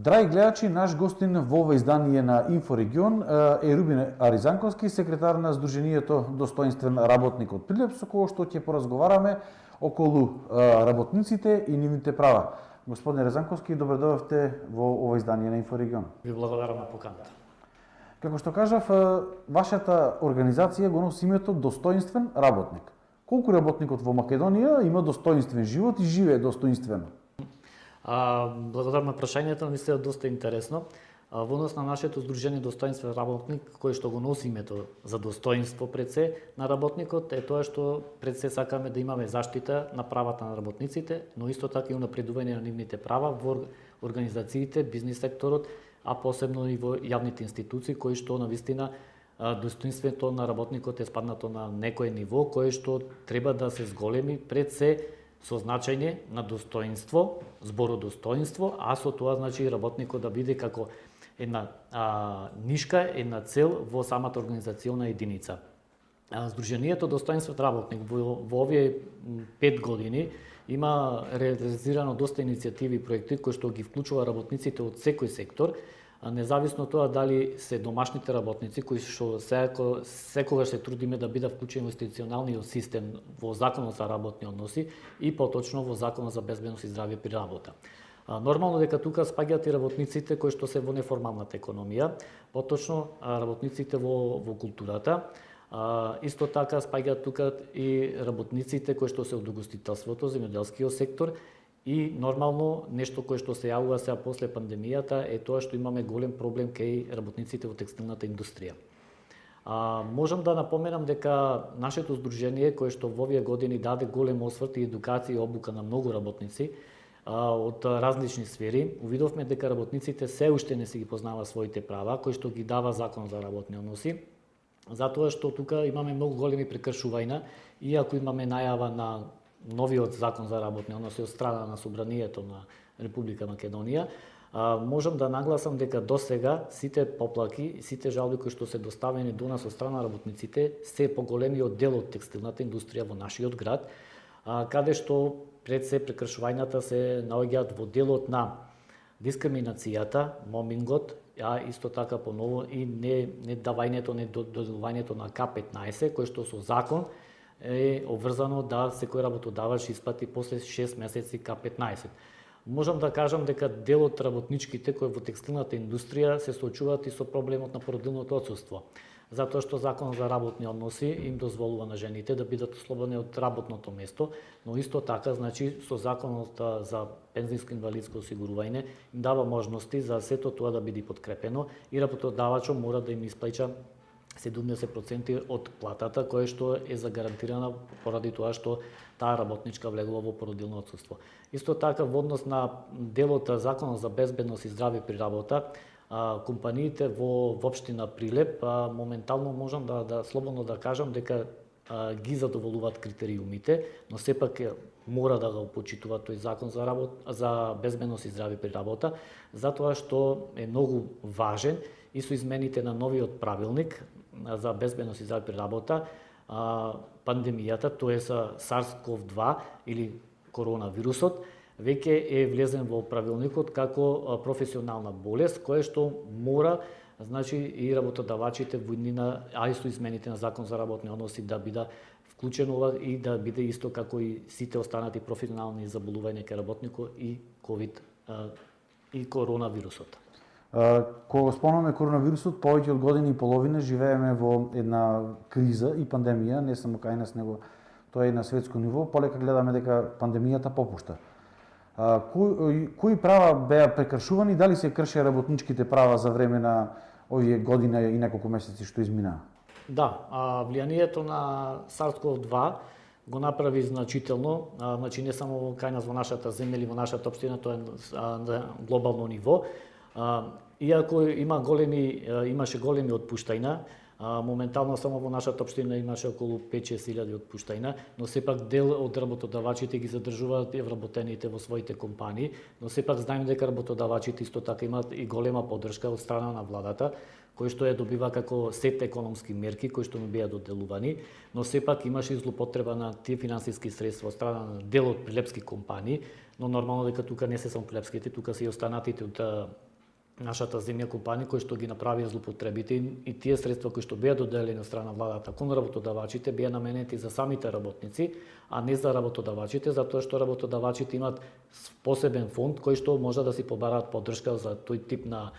Драги гледачи, наш гостин во ова издание на Инфорегион е Рубин Аризанковски, секретар на Сдруженијето Достоинствен работник од Прилеп, со кого што ќе поразговараме околу работниците и нивните права. Господин Аризанковски, добре дојдовте во ова издание на Инфорегион. Ви благодарам на поканата. Како што кажав, вашата организација го носи името Достоинствен работник. Колку работникот во Македонија има достоинствен живот и живее достоинствено? Благодарам на прашањето, мислам доста интересно. Во однос на нашето Сдружение Достоинствен работник, кој што го носи името за достоинство пред се на работникот, е тоа што пред се сакаме да имаме заштита на правата на работниците, но исто така и унапредување на нивните права во организациите, бизнис секторот, а посебно и во јавните институции, кои што навистина достоинството на работникот е спаднато на некое ниво, кое што треба да се зголеми пред се со значење на достоинство, збородостоинство, а со тоа значи работникот да биде како една нишка, една цел во самата организациона единица. Сдруженијето Достоинствен работник во овие 5 години има реализирано доста иницијативи и проекти кои што ги вклучува работниците од секој сектор, независно тоа дали се домашните работници кои што секогаш се трудиме да бидат вклучени во институционалниот систем во Законот за работни односи и поточно во Законот за безбедност и здравје при работа. Нормално дека тука спаѓаат и работниците кои што се во неформалната економија, поточно работниците во културата, исто така спаѓаат тука и работниците кои што се од угостителството, земјоделскиот сектор. И нормално нешто кое што се јавува сега после пандемијата е тоа што имаме голем проблем кај работниците во текстилната индустрија. Можам да напоменам дека нашето здружение кое што во овие години даде голем осврт и едукација и обука на многу работници од различни сфери, увидовме дека работниците се уште не си ги познаваат своите права кои што ги дава Закон за работни односи, затоа што тука имаме многу големи прекршувања, иако имаме најава на новиот Закон за работни односи од страна на Собранието на Република Македонија, можам да нагласам дека досега сите поплаки, сите жалби кои што се доставени до нас од страна на работниците се поголемиот дел од текстилната индустрија во нашиот град, каде што пред се прекршувањата се наоѓаат во делот на дискриминацијата, мобингот, а исто така поново и недавањето, недоделувањето на К15, кој што со закон е обврзано да секој работодавач исплати после 6 месеци К15. Можам да кажам дека дел од работничките кои во текстилната индустрија се соочуваат и со проблемот на породилното отсуство, затоа што Закон за работни односи им дозволува на жените да бидат ослободени од работното место, но исто така, значи, со Законот за пензионско инвалидско осигурување им дава можности за сето тоа да биде подкрепено и работодавачот мора да им исплаќа 70% од платата, која што е загарантирана поради тоа што таа работничка влегува во породилно отсуство. Исто така, во однос на делот Законот за безбедност и здравје при работа, компаниите во општина Прилеп моментално можам да слободно да кажам дека ги задоволуваат критериумите, но сепак мора да го почитуваат тој Закон за безбедност и здравје при работа, затоа што е многу важен и со измените на новиот правилник за безбедност и здравје при работа, пандемијата, тоа SARS-CoV-2 или коронавирусот, веќе е влезен во правилникот како професионална болест, која што мора, значи, и работодавачите во иднина, а и со измените на Закон за работни односи да биде вклучено и да биде исто како и сите останати професионални заболувања кај работникот и ковид и коронавирусот. Кога спомнаме коронавирусот, повеќе од година и половина живееме во една криза и пандемија, не само кај нас, него тоа е на светско ниво, полека гледаме дека пандемијата попушта. Кои права беа прекршувани, дали се крше работничките права за време на овие година и неколку месеци што изминаа? Да, влијанието на SARS-CoV-2 го направи значително, значи не само кај нас во нашата земја или во нашата општина, тоа е на глобално ниво. Иако имаше големи отпуштања, моментално само во нашата општина имаше околу 5-6 илјади отпуштања, но сепак дел од работодавачите ги задржуваат и вработените во своите компании, но сепак знаеме дека работодавачите исто така имаат и голема поддршка од страна на владата, кој што ја добива како сет економски мерки кои што му беа доделувани, но сепак имаше и злоупотреба на тие финансиски средства од страна на дел од прилепски компании, но нормално дека тука не се само прилепските, тука се и останатите од нашата земја компанија кои што ги направија злоупотребите и тие средства кои што беа доделени од страна владата кон работодавачите беа наменети за самите работници, а не за работодавачите, затоа што работодавачите имаат посебен фонд кој што може да си побараат поддршка за тој тип на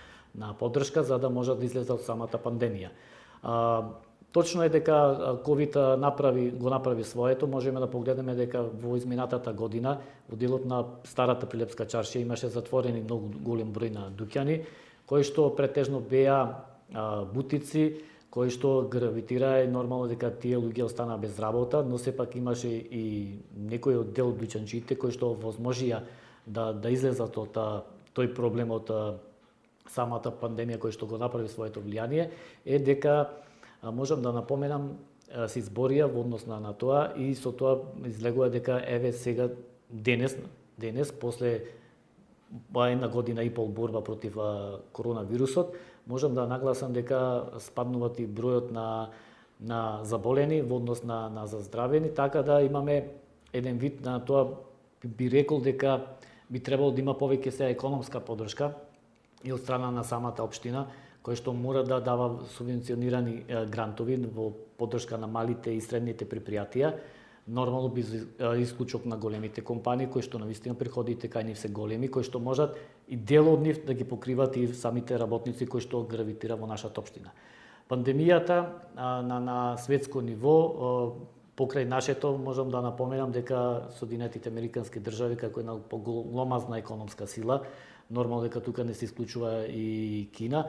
поддршка за да можат да излезат од самата пандемија. Точно е дека ковид го направи своето, можеме да погледнеме дека во изминатата година во делот на старата Прилепска чаршија имаше затворени многу голем број на дуќани, кои што претежно беа бутици, кои што гравитираа и нормално дека тие луѓе останаа без работа, но сепак имаше и некој од дел од дуќанчиите кои што возможија да излезат од тој проблем од самата пандемија кој што го направи своето влијание, е дека можам да напоменам, се изборија во однос на тоа и со тоа излегува дека еве сега денес после една година и пол борба против коронавирусот, можам да нагласам дека спаднуваат и бројот на заболени во однос на заздравени, така да имаме еден вид на тоа, би рекол дека би требало да има повеќе се економска поддршка и од страна на самата општина, кој што мора да дава субвенционирани грантови во поддршка на малите и средните предпријатија, нормално без исклучок на големите компании кои што навистина приходите кај нив се големи, кои што можат и дел од нив да ги покриват и самите работници кои што гравитира во нашата општина. Пандемијата на светско ниво покрај нашето можам да напоменам дека Соединетите Американски држави како една поголомазна економска сила, нормално дека тука не се исклучува и Кина,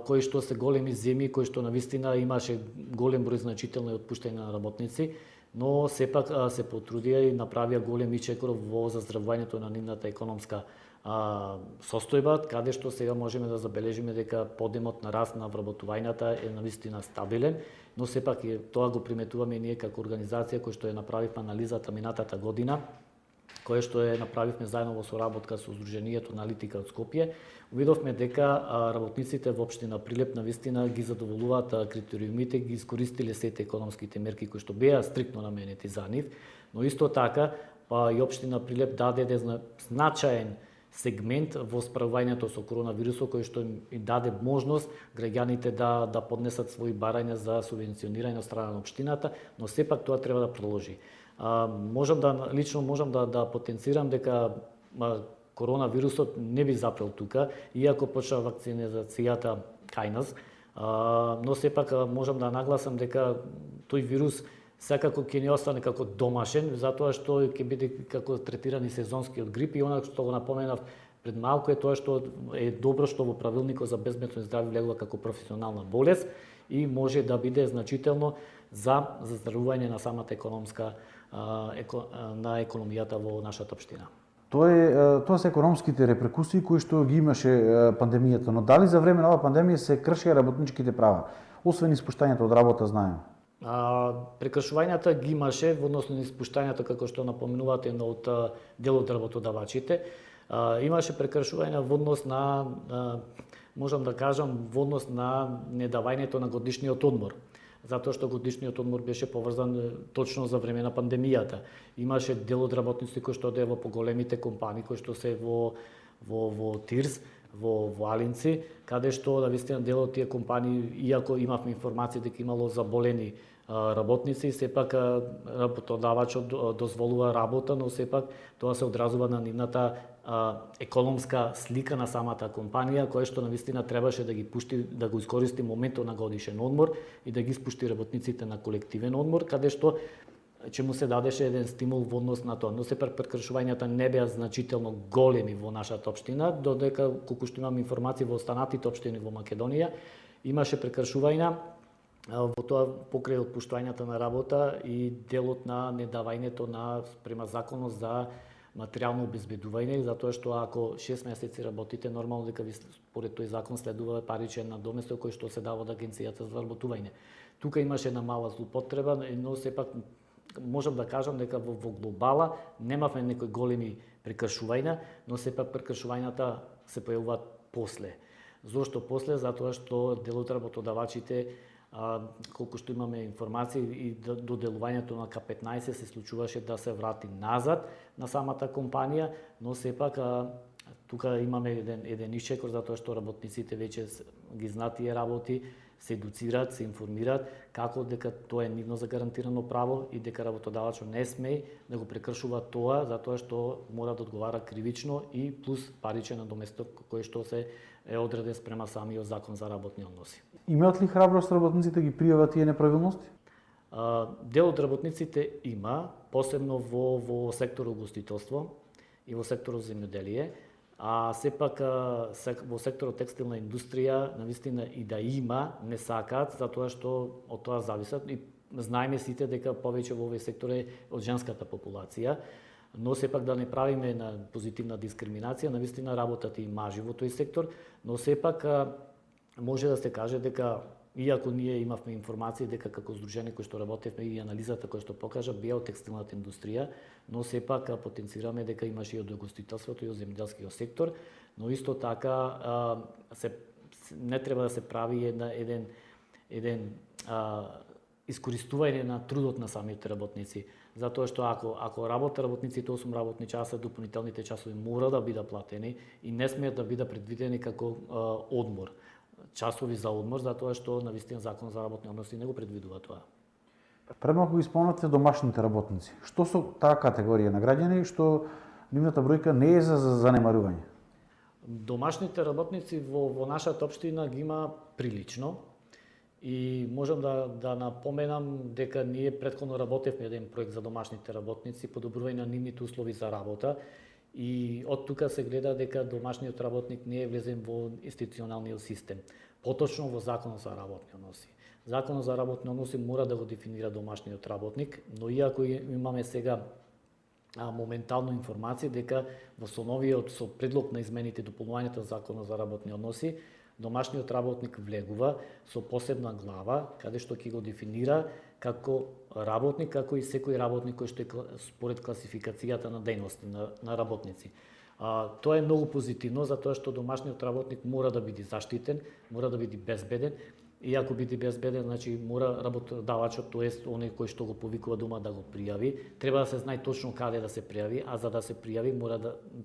кои што се големи земји, кои што навистина имаше голем број значително отпуштање на работници, но сепак се потрудија и направија голем ичекор во заздравувањето на нивната економска состојба, каде што сега можеме да забележиме дека подемот на раст на вработувањата е навистина стабилен, но сепак тоа го приметуваме и ние како организација кој што ја направивме анализата минатата година, кое што направивме заедно во соработка со Сдруженијето аналитика од Скопје, увидовме дека работниците во општина Прилеп навистина ги задоволуваат критериумите, ги искористиле сите економските мерки кои што беа стриктно наменети за нив, но исто така и општина Прилеп даде значаен сегмент во справувањето со коронавирусот кој што им даде можност граѓаните да поднесат своји барања за субвенционирање од страна на општината, но сепак тоа треба да продолжи. Лично можам да потенцирам дека коронавирусот не би запрел тука, иако почна вакцинацијата кај нас, но сепак можам да нагласам дека тој вирус секако ќе не остане како домашен, затоа што ќе биде како третиран и сезонскиот грип и она што го напоменав пред малку е тоа што е добро што во правилникот за безбедност и здравје влегува како професионална болест и може да биде значително за заздравување на самата економска на економијата во нашата општина. Тоа се економските репрекусии кои што ги имаше пандемијата, но дали за време на оваа пандемија се кршеа работничките права, освен испуштањето од работа, знаеме? Прекршувањата ги имаше во однос на испуштањето, како што напоменувате, од дел од работодавачите. Имаше прекршувања во однос на, можам да кажам, во однос на недавањето на годишниот одмор, затоа што годишниот одмор беше поврзан точно за време на пандемијата. Имаше дел од работници кои што во поголемите компании, кои што се во ТИРС, во Алинци, каде што навистина дел од тие компании, иако имавме информации дека имало заболени работници, сепак работодавачот дозволува работа, но сепак тоа се одразува на нивната економска слика на самата компанија, која што навистина требаше да ги пушти, да го искористи моментот на годишен одмор и да ги спушти работниците на колективен одмор, каде што ќе му се дадеше еден стимул во однос на тоа. Но сепак прекршувањата не беа значително големи во нашата општина, додека колку што имам информации во останатите општини во Македонија, имаше прекршувања во тоа покрај отпуштањата на работа и делот на недавањето на према законот за материјално обезбедување, затоа што ако 6 месеци работите, нормално дека ви според тој закон следува паричен надоместок кој што се дава од Агенцијата за вработување. Тука имаше една мала злоупотреба, но сепак можам да кажам дека во глобала немавме некои големи прекршувања, но сепак прекршувањата се појавуваат после. Зошто после? Затоа што дел од работодавачите, колку што имаме информации и доделувањето на К-15 се случуваше да се врати назад на самата компанија, но сепак тука имаме еден ишчекор затоа што работниците веќе ги знаат тие работи, се едуцираат, се информираат како дека тоа е нивно загарантирано право и дека работодавачот не смее да го прекршува тоа затоа што мора да одговара кривично и плюс паричен надоместок кој што се е одреден спрема самиот закон за работни односи. Имаат ли храброст работниците ги пријават тие неправилности? Дел од работниците има, посебно во секторот гостителство и во секторот земјоделие, а сепак во секторот текстилна индустрија навистина и да има не сакаат затоа што од тоа зависат и знаеме сите дека повеќе во овој сектор е од женската популација, но сепак да не правиме на позитивна дискриминација, навистина работат и мажи во тој сектор, но сепак може да се каже дека иако ние имавме информации дека како здружение кој што работевме и анализата која што покажа биотекстилната индустрија, но сепак потенцираме дека имаше и од гостителството и од земјоделскиот сектор, но исто така не треба да се прави еден искористување на трудот на самите работници, затоа што ако работниците 8 работни часа, дополнителните часови мора да бидат платени и не смеат да бидат предвидени како одмор. Часови за одмор, затоа што навистина закон за работни односи не го предвидува тоа. Премалку ги спомнавте домашните работници. Што со таа категорија на граѓани што нивната бројка не е за занемарување? Домашните работници во нашата општина ги има прилично и можам да напоменам дека ние претходно работевме еден проект за домашните работници, подобрување на нивните услови за работа. И од тука се гледа дека домашниот работник не е влезен во институционалниот систем, поточно во Законот за работни односи. Законот за работни односи мора да го дефинира домашниот работник, но иако имаме сега моментално информација дека со предлог на измените и дополнувањето на Законот за работни односи, домашниот работник влегува со посебна глава, каде што ќе го дефинира како работник, како и секој работник кој што е според класификацијата на дејности на работници. Тоа е многу позитивно, затоа што домашниот работник мора да биде заштитен, мора да биде безбеден, и ако биде безбеден, значи мора работодавачот, тоест оној кој што го повикува дома да го пријави, треба да се знае точно каде да се пријави, а за да се пријави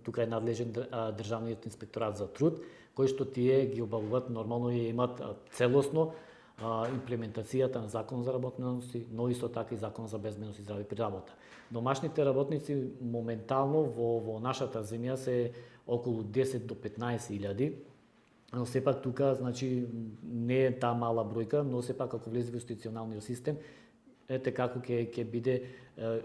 тука е надлежен Државниот инспекторат за труд, кој што тие ги обавуваат нормално и имаат целосно имплементацијата на Закон за работни односи, но исто така и Закон за безбедност и здраве при работа. Домашните работници моментално во нашата земја се околу 10 до 15.000, но сепак тука значи не е таа мала бројка, но сепак ако влезе во институционалниот систем, ете како ќе биде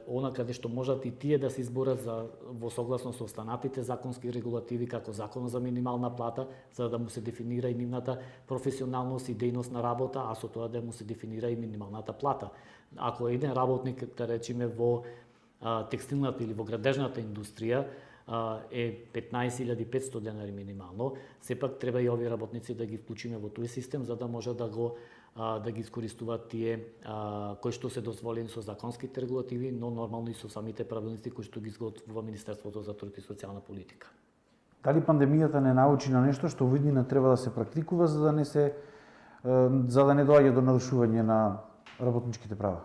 она каде што можат и тие да се изборат во согласно со останатите законски регулативи, како Законот за минимална плата, за да му се дефинира и нивната професионалност и дејност на работа, а со тоа да му се дефинира и минималната плата. Ако еден работник, да речеме, во текстилната или во градежната индустрија е 15.500 денари минимално, сепак треба и овие работници да ги вклучиме во тој систем за да може да ги искористуваат тие кои што се дозволени со законските регулативи, но нормално и со самите правилници кои што ги изготвува Министерството за труд и социјална политика. Дали пандемијата не научи на нешто што виднина треба да се практикува за да не доаѓа до нарушување на работничките права?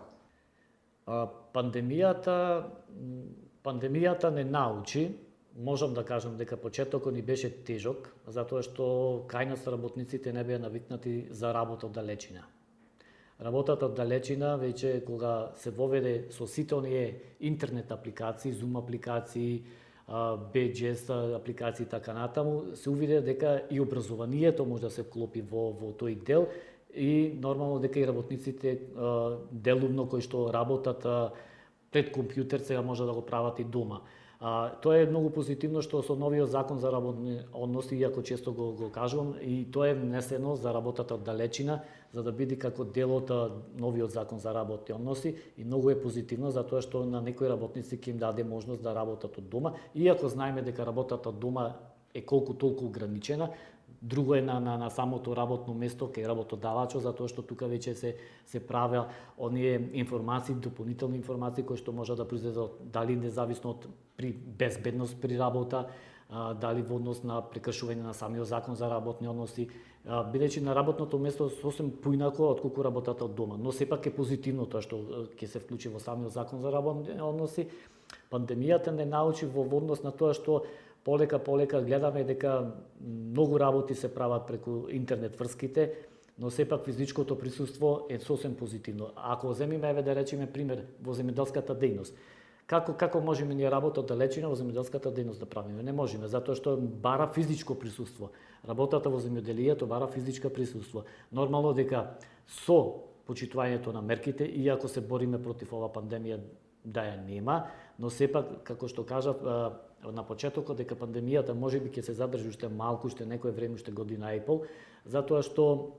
Пандемијата не научи. Можам да кажам дека почетокот ни беше тежок, затоа што кај нас работниците не беа навикнати за работа од далечина. Работата од далечина веќе кога се воведе со сите оние интернет апликации, Zoom апликации, BGS апликации и така натаму, се увиде дека и образованието може да се вклопи во тој дел и нормално дека и работниците делумно кои што работат пред компјутер сега може да го прават и дома. Тоа е многу позитивно што со новиот закон за работни односи, иако често го кажувам, и тоа е внесено за работата од далечина, за да биде како дел од новиот закон за работни односи и многу е позитивно затоа што на некои работници ќе им даде можност да работат од дома, иако знаеме дека работата од дома е колку толку ограничена. Друго е на самото работно место кај работодавачот, затоа што тука веќе се правел оние информации, дополнителни информации кои што може да произлезат дали независно од при безбедност при работа, дали во однос на прекршување на самиот закон за работни односи, бидејќи на работното место сосем поинако отколку работата од дома, но сепак е позитивно тоа што ќе се вклучи во самиот закон за работни односи. Пандемијата не научи во однос на тоа што полека гледаме дека многу работи се прават преку интернет врските, но сепак физичкото присуство е сосем позитивно. Ако земиме, да речеме пример во земјоделската дејност, како можеме ние работа далечина во земјоделската дејност да правиме? Не можеме, затоа што бара физичко присуство. Работата во земјоделието бара физичко присуство. Нормално дека со почитувањето на мерките, иако се бориме против ова пандемија да ја нема, но сепак, како што кажав на почетокот, дека пандемијата можеби ќе се задржи уште малку, уште некое време, уште година и пол, затоа што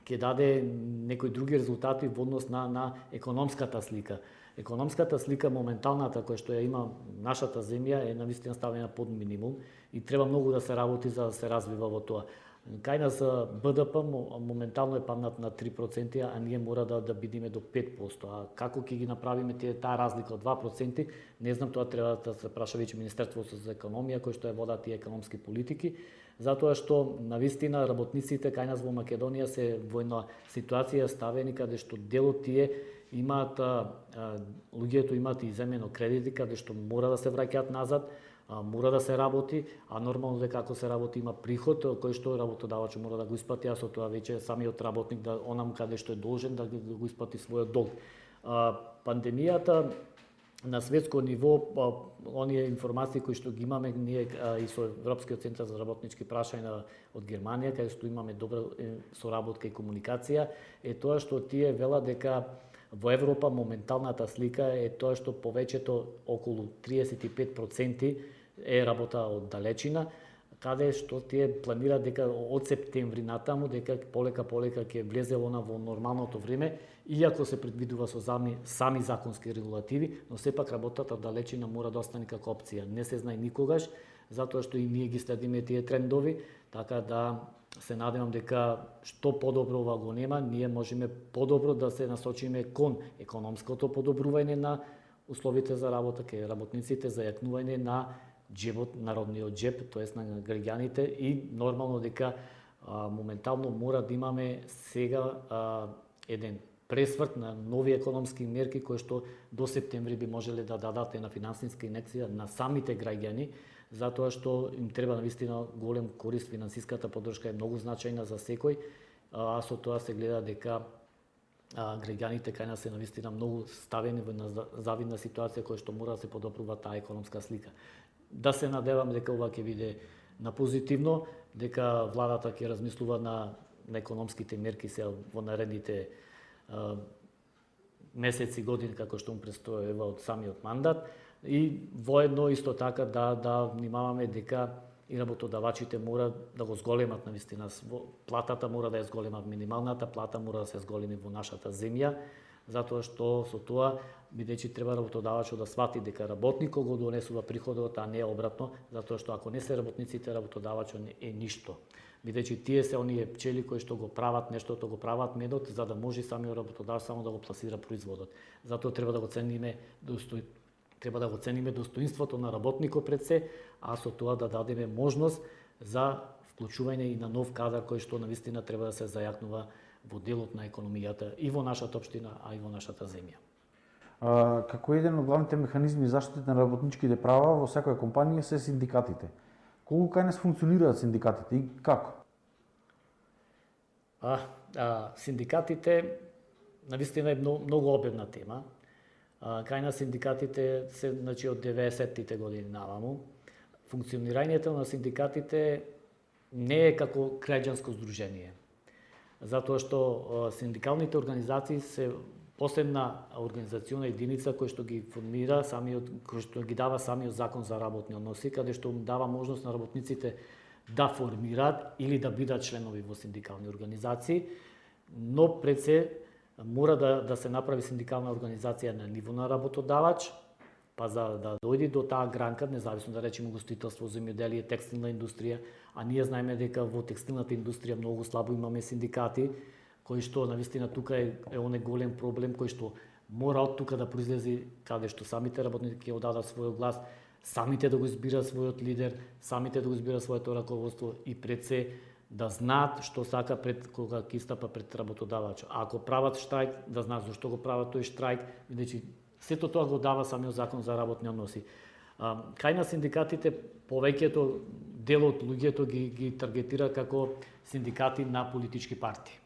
ќе даде некои други резултати во однос на економската слика. Економската слика, моменталната, која што ја има нашата земја, е навистина ставена под минимум и треба многу да се работи за да се развива во тоа. Кај нас БДП моментално е паднат на 3%, а ние мора да бидиме до 5%. А како ќе ги направиме таа разлика од 2%, не знам, тоа треба да се праша веќе Министерството за економија, кој што е вода тие економски политики, затоа што навистина работниците кај нас во Македонија се во една ситуација ставени каде што дел од тие имаат, луѓето имаат и земено кредити, каде што мора да се враќаат назад, мора да се работи, а нормално дека ако се работи има приход кој што работодавачот мора да го исплати, а со тоа веќе самиот работник да онам каде што е должен да го исплати својот долг. Пандемијата на светско ниво, оние информации кои што ги имаме ние и со Европскиот центар за работнички прашања од Германија, каде што имаме добра соработка и комуникација, е тоа што тие велат дека во Европа моменталната слика е тоа што повеќето, околу 35% е работа од далечина, каде што тие планираат дека од септември натаму дека полека ќе влезе во нормалното време, иако се предвидува со сами законски регулативи, но сепак работата од далечина мора да остане како опција. Не се знае никогаш, затоа што и ние ги следиме тие трендови, така да се надевам дека што подобро ова го нема, ние можеме подобро да се насочиме кон економското подобрување на условите за работа кај работниците, за јакнување на џебот, народниот џеб, тоест на граѓаните, и нормално дека моментално мора да имаме сега еден пресврт на нови економски мерки кои што до септември би можеле да дадат една финансиска инекција на самите граѓани, затоа што им треба навистина голем корист, финансиската поддршка е многу значајна за секој, а со тоа се гледа дека граѓаните кај нас се навистина многу ставени во завидна ситуација која што мора да се подобрува таа економска слика. Да се надевам дека ова ќе биде на позитивно, дека владата ќе размислува на економските мерки се во наредните месеци, години, како што му престојува од самиот мандат, и воедно исто така да внимаваме дека и работодавачите мора да го зголемат навистина. Платата мора да ја зголемат, минималната плата мора да се зголеми во нашата земја, затоа што со тоа, бидејќи треба работодавачот да свати дека работникот го донесува приходот, а не обратно, затоа што ако не се работниците, работодавачот е ништо. Бидејќи тие се оние пчели кои што го прават нештото, го прават медот, за да може самиот работодавач само да го пласира производот. Затоа треба да го цениме достоинството на работникот пред се, а со тоа да дадеме можност за вклучување и на нов кадар кој што навистина треба да се зајакнува во делот на економијата и во нашата општина, а и во нашата земја. Како еден од главните механизми заштита на работничките права во секоја компанија се синдикатите. Колку кај нас функционираат синдикатите и како? Синдикатите навистина е многу обемна тема. Кај нас синдикатите се од 90-тите години наваму. Функционирањето на синдикатите не е како граѓанско здружение. Затоа што синдикалните организации се посебна организациона единица која што ги формира кој што ги дава самиот закон за работни односи, каде што дава можност на работниците да формираат или да бидат членови во синдикални организации, но пред се мора да се направи синдикална организација на ниво на работодавач, па за да дојде до таа гранка, независно да речеме угостителство, земјоделие, текстилна индустрија, а ние знаеме дека во текстилната индустрија многу слабо имаме синдикати, кои што навистина тука е оне голем проблем кој што мора од тука да произлезе, каде што самите работници ќе одадат својот глас, самите да го избираат својот лидер, самите да го избираат своето раководство и пред се да знаат што сака пред кога ќе стапа пред работодавач. А ако прават штрајк, да знаат зашто го прават тој штрајк, бидејќи сето тоа го дава самиот закон за работни односи. Кај на синдикатите повеќето дел од луѓето ги таргетира како синдикати на политички партии.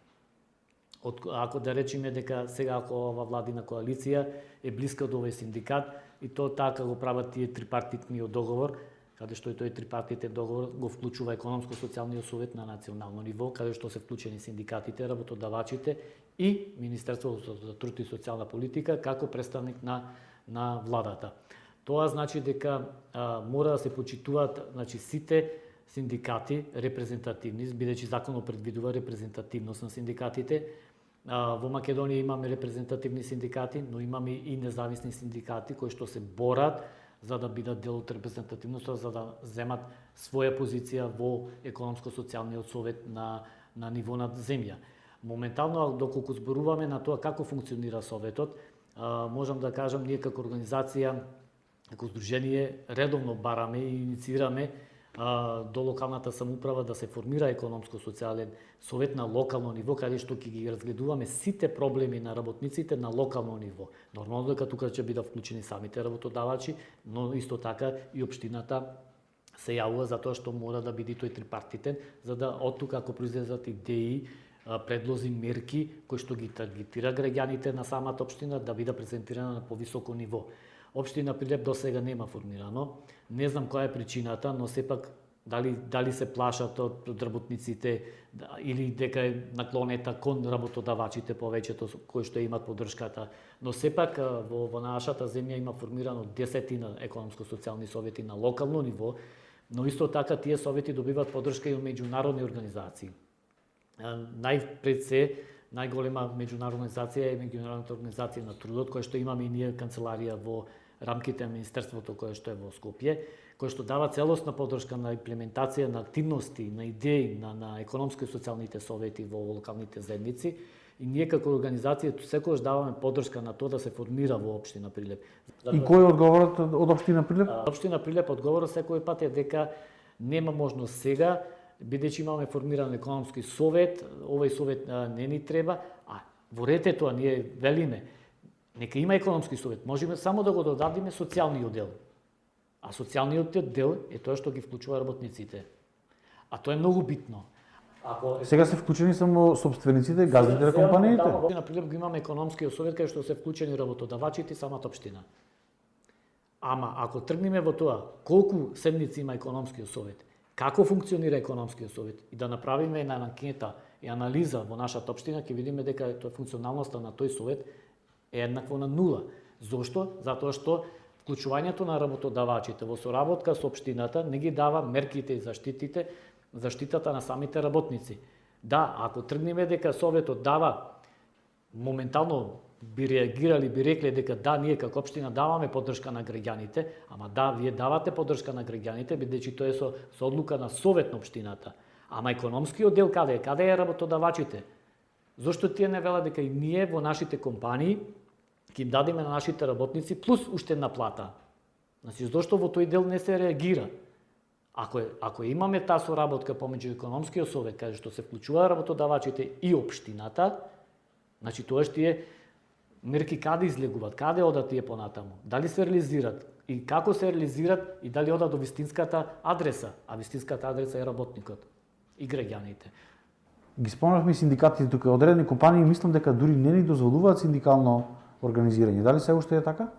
Ако да речеме дека сега ако ова владина коалиција е блиска до овој синдикат и то така го прават тие трипартитниот договор, каде што и тој трипартитен договор го вклучува економско-социјалниот совет на национално ниво, каде што се вклучени синдикатите, работодавачите и Министерството за труд и социјална политика како представник на владата. Тоа значи дека мора да се почитуваат сите синдикати репрезентативни, бидејќи законот предвидува репрезентативност на синдикатите. Во Македонија имаме репрезентативни синдикати, но имаме и независни синдикати кои што се борат за да бидат дел од репрезентативноста, за да земат своја позиција во економско-социјалниот совет на ниво на земја. Моментално, доколку зборуваме на тоа како функционира советот, можам да кажам, ние како организација, како здружение, редовно бараме и инициираме до локалната самоуправа да се формира економско-социјален совет на локално ниво, каде што ќе ги разгледуваме сите проблеми на работниците на локално ниво. Нормално дека тука ќе бидат вклучени самите работодавачи, но исто така и општината се јавува затоа што мора да биде тој трипартитен, за да од тука ако произлезат идеи, предлози, мерки кои што ги таргетира граѓаните на самата општина да биде презентирана на повисоко ниво. Општина Прилеп до сега нема формирано. Не знам која е причината, но сепак дали се плашат од работниците или дека е наклонета кон работодавачите повеќето кои што имат поддршката. Но сепак во нашата земја има формирано 10 економско-социјални совети на локално ниво, но исто така тие совети добиваат поддршка и од меѓународни организации. Најпред се најголема меѓународна организација е Меѓународната организација на трудот, која што имаме и ние канцеларија во рамките на Министерството кое што е во Скопје, кој што дава целосна поддршка на имплементација на активности, на идеи на економско и социјалните совети во локалните заедници. И ние како организација секогаш даваме поддршка на тоа да се формира во општина Прилеп. И кој е одговорот од општина Прилеп? Општина Прилеп одговорот секој пат е дека нема можност сега, бидејќи имаме формиран економски совет, овој совет не ни треба, а во ретето ние велиме нека има економски совет, можеме само да го додадиме социјалниот дел. А социјалниот дел е тоа што ги вклучува работниците. А тоа е многу битно. Сега се вклучени само собствениците, газдите на компаниите? Да, например, го имаме економскиот совет кај што се вклучени работодавачите и самата општина. Ама ако тргнеме во тоа колку седници има економскиот совет, како функционира економскиот совет и да направиме една анкета и анализа во нашата општина, ќе видиме дека тоа функционалноста на тој совет е еднакво на нула. Зошто? Затоа што вклучувањето на работодавачите во соработка со општината не ги дава мерките и заштитата на самите работници. Да, ако тргнеме дека советот дава моментално би реагирали, би рекле дека да, ние како општина даваме поддршка на граѓаните, ама да, вие давате поддршка на граѓаните, бидејќи тоа е со одлука на совет на општината. Ама економскиот дел каде е? Каде е работодавачите? Зошто тие не велат дека и ние во нашите компании ќе им дадеме на нашите работници плюс уштедна плата? Значи, зошто во тој дел не се реагира? Ако имаме таа соработка помеѓу економскиот совет, каде што се вклучуваат работодавачите и општината, значи тоаш тие мерки каде излегуваат, каде одат тие понатаму, дали се реализираат и како се реализираат и дали одат до вистинската адреса, а вистинската адреса е работникот и граѓаните. Ги спомнавме синдикатите тука, одредени компании мислам дека дури не ни дозволуваат синдикално организирање. Дали се уште е така?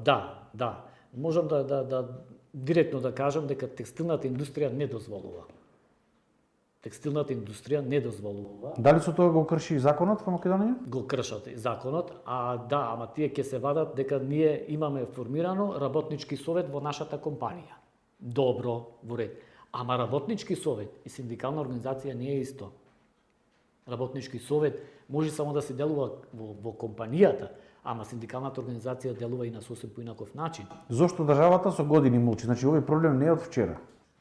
Да. Можам да директно да кажам дека текстилната индустрија не дозволува. Дали со тоа го крши законот во Македонија? Го кршат законот, ама тие ќе се вадат дека ние имаме формирано работнички совет во нашата компанија. Добро, во ред. Ама работнички совет и синдикална организација не е исто. Работнички совет може само да се делува во компанијата, ама синдикалната организација делува и на сосем поинаков начин. Зошто државата со години молчи? Значи овој проблем не е од вчера.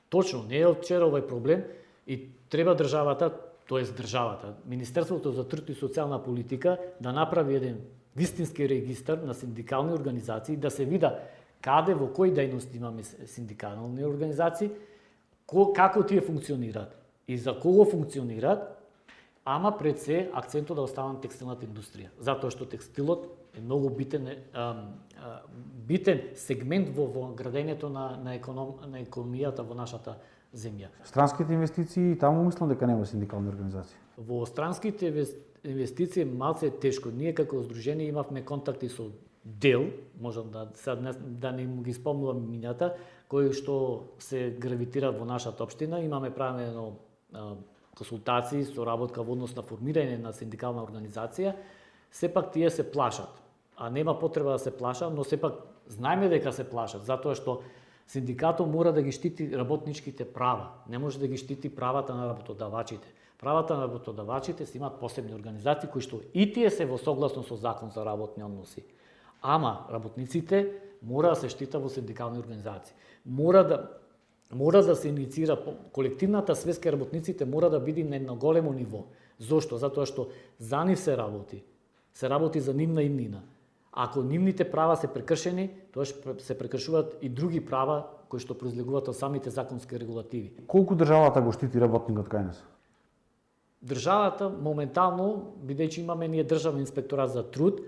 Точно, не е од вчера овој проблем и треба државата, Министерството за труд и социјална политика да направи еден вистински регистар на синдикални организации, да се вида каде, во кои дејности имаме синдикални организации, како тие функционираат и за кого функционираат, ама пред се акцентот да остава на текстилната индустрија. Затоа што текстилот е многу битен сегмент во градењето на економијата во нашата земја. Странските инвестиции, таму мислам дека нема синдикални организации. Во странските инвестиции малце е тешко. Ние како здружение имавме контакти со дел, можам да не ги спомнувам имињата, кои што се гравитира во нашата општина. Имаме правено консултации, соработка во однос на формирање на синдикална организација. Сепак тие се плашат, а нема потреба да се плашат, но сепак знаеме дека се плашат, затоа што синдикатот мора да ги штити работничките права, не може да ги штити правата на работодавачите. Правата на работодавачите се имаат посебни организации кои што и тие се во согласно со закон за работни односи. Ама работниците мора да се штитат во синдикални организации. Мора да се инициира колективната свест кај работниците мора да биде на едно големо ниво. Зошто? Затоа што за нив се работи. Се работи за нивна имнина. Ако нивните права се прекршени, тоа се прекршуваат и други права кои што произлегуваат од самите законски регулативи. Колку државата го штити работникот кај нас? Државата моментално, бидејќи имаме ние државен инспекторат за труд,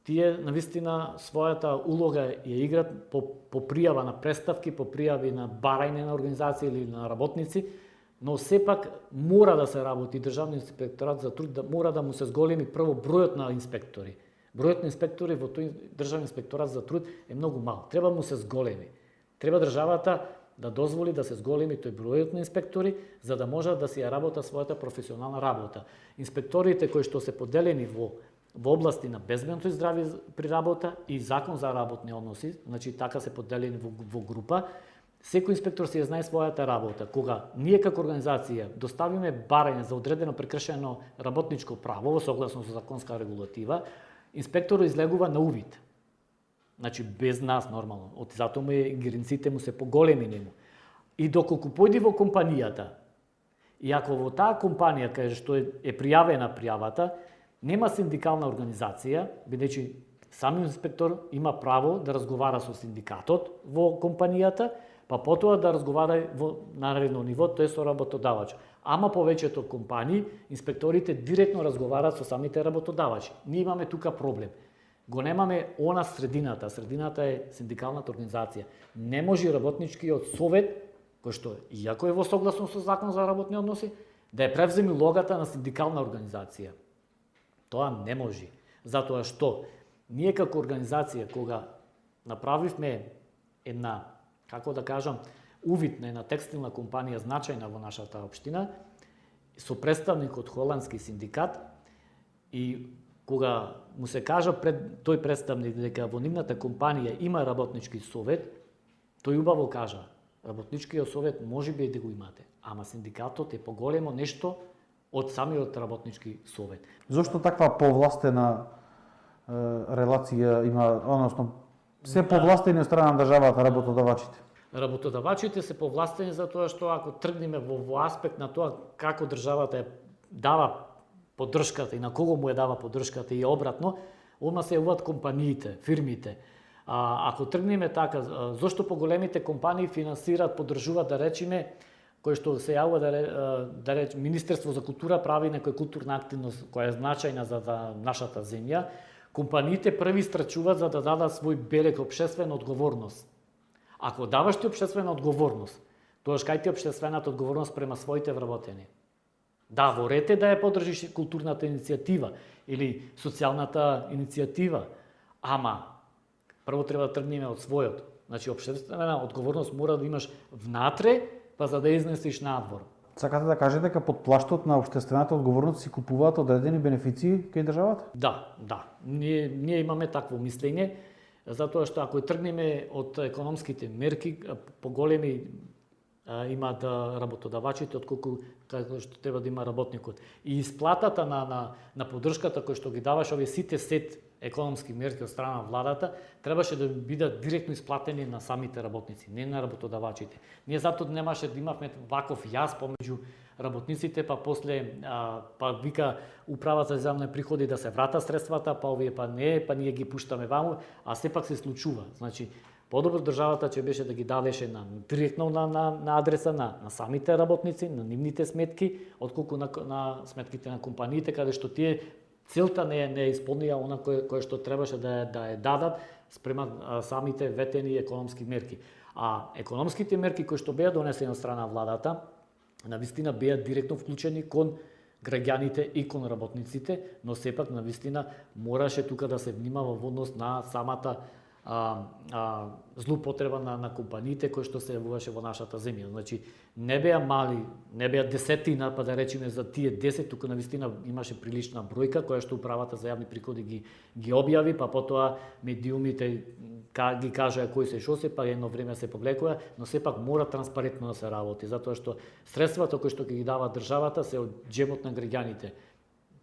тие навистина својата улога ја играат по пријава на преставки, по пријави на барање на организации или на работници, но сепак мора да се работи државниот инспекторат за труд, мора да му се зголеми прво бројот на инспектори. Бројот на инспектори во тој државен инспекторат за труд е многу мал. Треба му се зголеми. Треба државата да дозволи да се зголеми тој бројот на инспектори, за да може да си ја работа својата професионална работа. Инспекторите кои што се поделени во области на безбедност и здравје при работа и закон за работни односи, значи така се поделени во група, секој инспектор си ја знае својата работа. Кога ние како организација доставиме барање за одредено прекршено работничко право во согласно со законска регулатива, инспекторот излегува на увид. Значи без нас нормално. Од затоа му ингеренциите му се поголеми нему. И доколку појде во компанијата, и ако во таа компанија кај што е пријавена пријавата, нема синдикална организација, бидејќи самиот инспектор има право да разговара со синдикатот во компанијата, па потоа да разговара во наредно ниво, тој со работодавач. Ама повеќето компании, инспекторите директно разговараат со самите работодавачи. Ние имаме тука проблем. Го немаме она средината. Средината е синдикалната организација. Не може работничкиот совет, кој што иако е во согласно со закон за работни односи, да ја превземе улогата на синдикална организација. Тоа не може. Затоа што ние како организација, кога направивме една, како да кажам, увид на една текстилна компанија значајна во нашата општина, со представник од холандски синдикат, и кога му се кажа пред тој представник дека во нивната компанија има работнички совет, тој убаво кажа, работничкиот совет може би да го имате, ама синдикатот е поголемо нешто од самиот работнички совет. Зошто таква повластена релација има, односно, се повластени од страна на државата работодавачите? Работодавачите се повластени затоа што ако тргнеме во аспект на тоа како државата ја дава поддршката и на кого му ја дава поддршката и обратно, одма се јавуваат компаниите, фирмите. Ако тргнеме така, зошто поголемите компании финансираат, поддржуваат, да речеме, кој што се јавува да рече Министерство за култура прави некоја културна активност која е значајна за нашата земја, компаниите први страчуваат за да дадат свој белег општествена одговорност. Ако даваш ти општествена одговорност, тоаш кај ти општествената одговорност према своите вработени? Да, во ред е да ја поддржиш културната иницијатива или социјалната иницијатива, ама прво треба да тргнеме од својот. Значи, општествена одговорност мора да имаш внатре, па за да изнесиш надвор. Сакате да кажете дека под плаштот на општествената одговорност си купуваат одредени бенефиции кај државата? Да. Ние имаме такво мислење, затоа што ако тргнеме од економските мерки, поголеми имаат работодавачите отколку како што треба да има работникот. И исплатата на поддршката кој што ги даваш овие сите сет економски мерки од страна на владата, требаше да бидат директно исплатени на самите работници, не на работодавачите. Ние затоа немаше да имавме ваков јаз помеѓу работниците, па после па вика управата за земјни приходи да се врата средствата, па овие па не, па ние ги пуштаме ваму, а сепак се случува. Значи, подобро државата ќе беше да ги дадеше директно на адреса на самите работници, на нивните сметки, отколку на сметките на компаниите, каде што тие целта не исполнија она кое што требаше да ја дадат спрема самите ветени економски мерки. А економските мерки кои што беа донесени од страна владата, навистина беа директно вклучени кон граѓаните и кон работниците, но сепак навистина мораше тука да се внимава во однос на самата злоупотреба на компаниите кои што се јавуваше во нашата земја. Значи, не беа мали, не беа десетина, па да речеме за тие 10, тука навистина имаше прилична бројка која што управата за јавни приходи ги објави, па потоа медиумите ги кажаа кои се што се, па едно време се повлекува, но сепак мора транспарентно да се работи, затоа што средствата кои што ги дава државата се од џебот на граѓаните.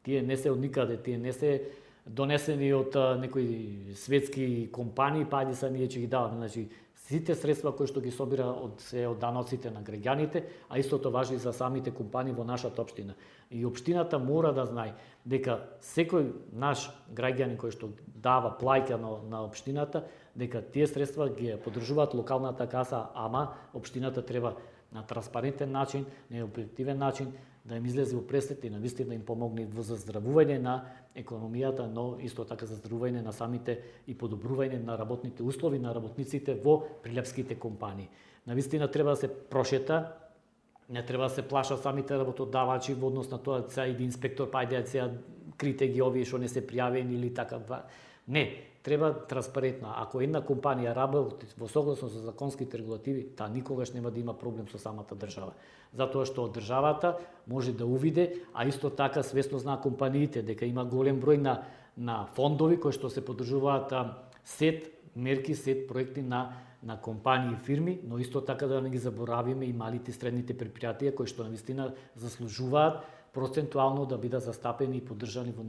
Тие не се од никаде, тие не се донесени од некои светски компании, па ајде са ние ќе ги даваме. Значи, сите средства кои што ги собира од даноците на граѓаните, а истото важи за самите компании во нашата општина. И општината мора да знае дека секој наш граѓанин кој што дава плаќа на општината, дека тие средства ги поддржуваат локалната каса, ама општината треба на транспарентен начин, на објективен начин да им излезе во пресет и навистина им помогне во заздравување на економијата, но исто така заздравување на самите и подобрување на работните услови на работниците во прилепските компании. Навистина треба да се прошета, не треба да се плашат самите работодавачи во однос на тоа сега иде инспектор, па ајде сега крите ги овие што не се пријавени или така. Не, треба транспарентна. Ако една компанија работи во согласно со законските регулативи, таа никогаш нема да има проблем со самата држава. Затоа што државата може да увиде, а исто така свесно знаа компаниите дека има голем број на фондови кои што се поддржуваат сет мерки, сет проекти на компании и фирми, но исто така да не ги заборавиме и малите и средните предпријатија кои што навистина заслужуваат процентуално да бидат застапени и поддржани во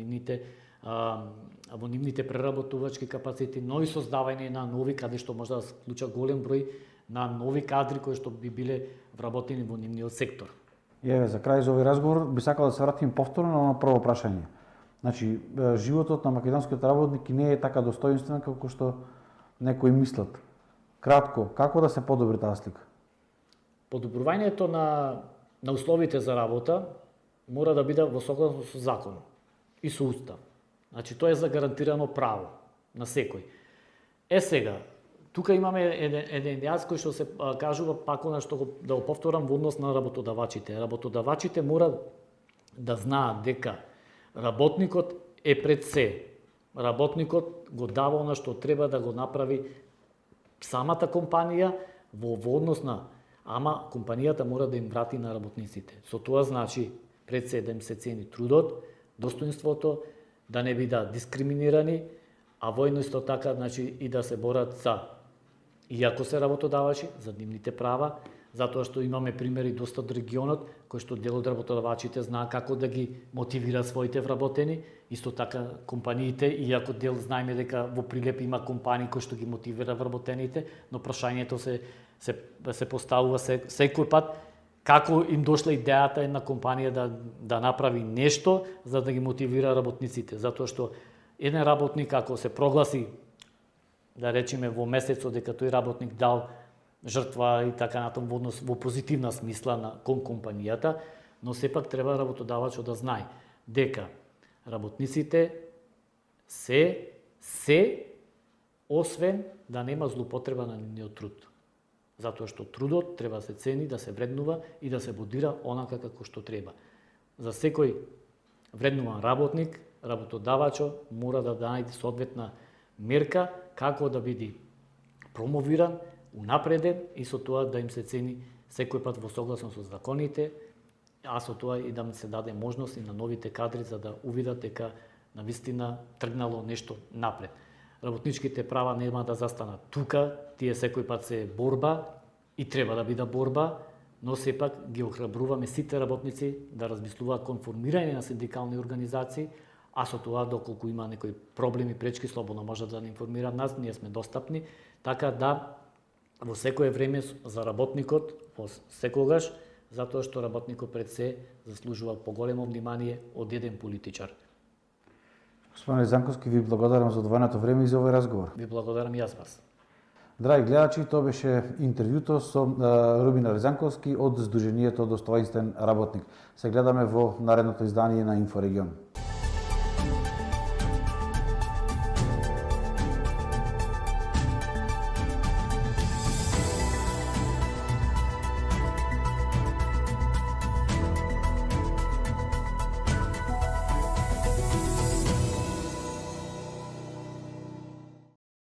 нивните преработувачки капацитети, но и создавање на нови каде што може да се вклуча голем број на нови кадри кои што би биле вработени во нивниот сектор. За крај за овој разговор би сакал да се вратим повторно на оно прво прашање. Значи, животот на македонскиот работник не е така достоинствен како што некои мислат. Кратко, како да се подобри таа слика? Подобрувањето на условите за работа мора да биде во согласно со закон и со устав. Значи, тоа е загарантирано право на секој. Сега, тука имаме еден јас кој што се кажува пак она што да го повторам во однос на работодавачите. Работодавачите мора да знаат дека работникот е пред се. Работникот го дава она што треба да го направи самата компанија во однос на, ама компанијата мора да им врати на работниците. Со тоа значи пред се да им се цени трудот, достоинството, да не бидат дискриминирани, а воедно исто така значи и да се борат за, иако се работодавачи, за нивните права, затоа што имаме примери доста од регионот, кој што дел од работодавачите знаа како да ги мотивира своите вработени, исто така компаниите, иако дел знаеме дека во Прилеп има компании кои што ги мотивира вработените, но прашањето се поставува секој пат како им дошла идејата една компанија да направи нешто за да ги мотивира работниците, затоа што еден работник ако се прогласи, да речеме во месецот дека тој работник дал жртва и така натаму во однос во позитивна смисла кон компанијата, но сепак треба работодавачот да знае дека работниците се освен да нема злоупотреба на нивниот труд. Затоа што трудот треба да се цени, да се вреднува и да се бодира онака како што треба. За секој вреднуван работник, работодавачот мора да најде соодветна мерка како да биде промовиран, унапреден и со тоа да им се цени секој пат во согласно со законите, а со тоа и да им се даде можност и на новите кадри за да увидат дека навистина тргнало нешто напред. Работничките права нема да застанат тука, тие секој пат се борба и треба да биде борба, но сепак ги охрабруваме сите работници да размислуваат кон формирање на синдикални организации, а со тоа доколку има некои проблеми, пречки, слободно може да не информира нас, ние сме достапни, така да во секое време за работникот, во секогаш, затоа што работникот пред се заслужува поголемо внимание од еден политичар. Господин Ризанковски, ви благодарам за одвоеното време и за овој разговор. Ви благодарам и јас вас. Драги гледачи, тоа беше интервјуто со Рубин Ризанковски од Сдруженијето Достоинствен работник. Се гледаме во наредното издание на Инфорегион.